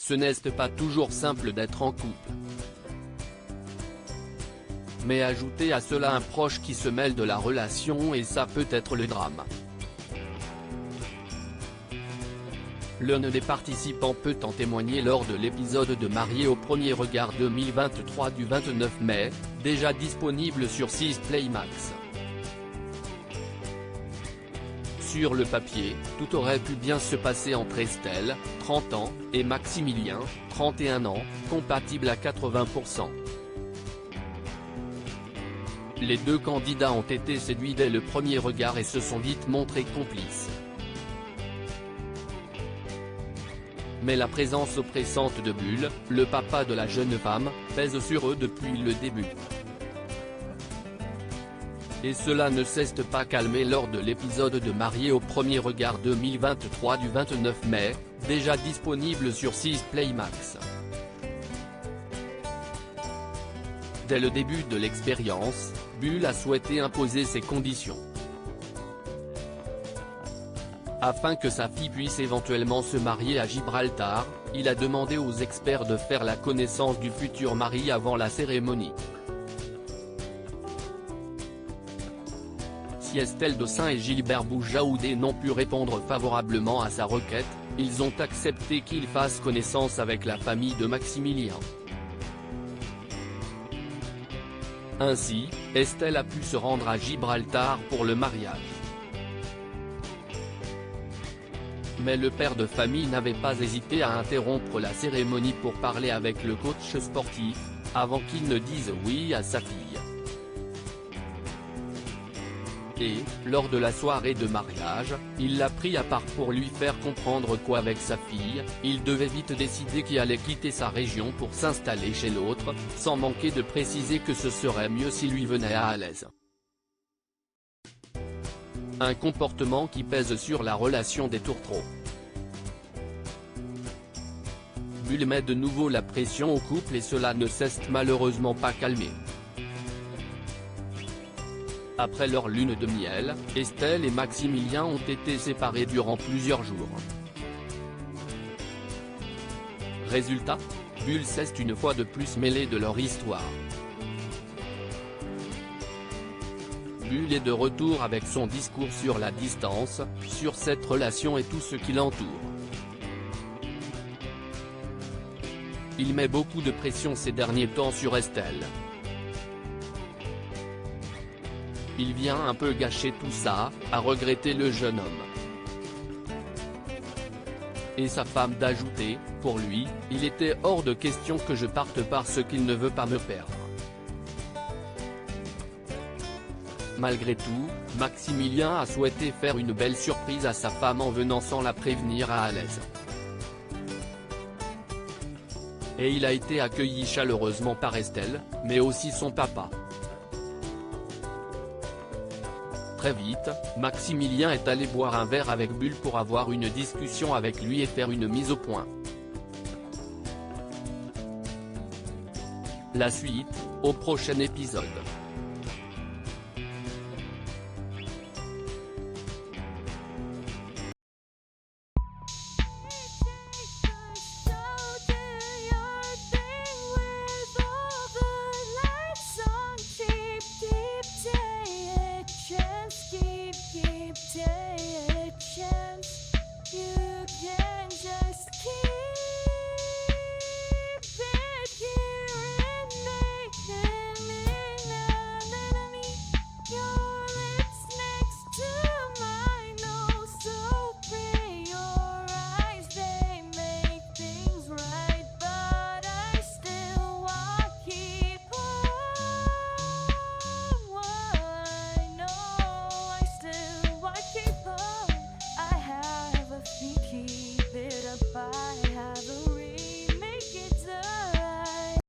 Ce n'est pas toujours simple d'être en couple. Mais ajoutez à cela un proche qui se mêle de la relation et ça peut être le drame. L'un des participants peut en témoigner lors de l'épisode de Mariés au premier regard 2023 du 29 mai, déjà disponible sur 6 Play Max. Sur le papier, tout aurait pu bien se passer entre Estelle, 30 ans, et Maximilien, 31 ans, compatibles à 80%. Les deux candidats ont été séduits dès le premier regard et se sont vite montrés complices. Mais la présence oppressante de Bull, le papa de la jeune femme, pèse sur eux depuis le début. Et cela ne s'est pas calmé lors de l'épisode de Mariés au premier regard 2023 du 29 mai, déjà disponible sur 6 Play Max. Dès le début de l'expérience, Bull a souhaité imposer ses conditions. Afin que sa fille puisse éventuellement se marier à Gibraltar, il a demandé aux experts de faire la connaissance du futur mari avant la cérémonie. Si Estelle Dossin et Gilbert Boujaoudé n'ont pu répondre favorablement à sa requête, ils ont accepté qu'il fasse connaissance avec la famille de Maximilien. Ainsi, Estelle a pu se rendre à Gibraltar pour le mariage. Mais le père de famille n'avait pas hésité à interrompre la cérémonie pour parler avec le coach sportif, avant qu'il ne dise oui à sa fille. Et, lors de la soirée de mariage, il l'a pris à part pour lui faire comprendre qu'avec sa fille, il devait vite décider qui allait quitter sa région pour s'installer chez l'autre, sans manquer de préciser que ce serait mieux s'il lui venait à l'aise. Un comportement qui pèse sur la relation des tourtereaux. Bull met de nouveau la pression au couple et cela ne s'est malheureusement pas calmé. Après leur lune de miel, Estelle et Maximilien ont été séparés durant plusieurs jours. Résultat, Bull s'est une fois de plus mêlé de leur histoire. Bull est de retour avec son discours sur la distance, sur cette relation et tout ce qui l'entoure. Il met beaucoup de pression ces derniers temps sur Estelle. Il vient un peu gâcher tout ça, a regretté le jeune homme. Et sa femme d'ajouter, pour lui, il était hors de question que je parte parce qu'il ne veut pas me perdre. Malgré tout, Maximilien a souhaité faire une belle surprise à sa femme en venant sans la prévenir à l'aise. Et il a été accueilli chaleureusement par Estelle, mais aussi son papa. Très vite, Maximilien est allé boire un verre avec Bull pour avoir une discussion avec lui et faire une mise au point. La suite, au prochain épisode.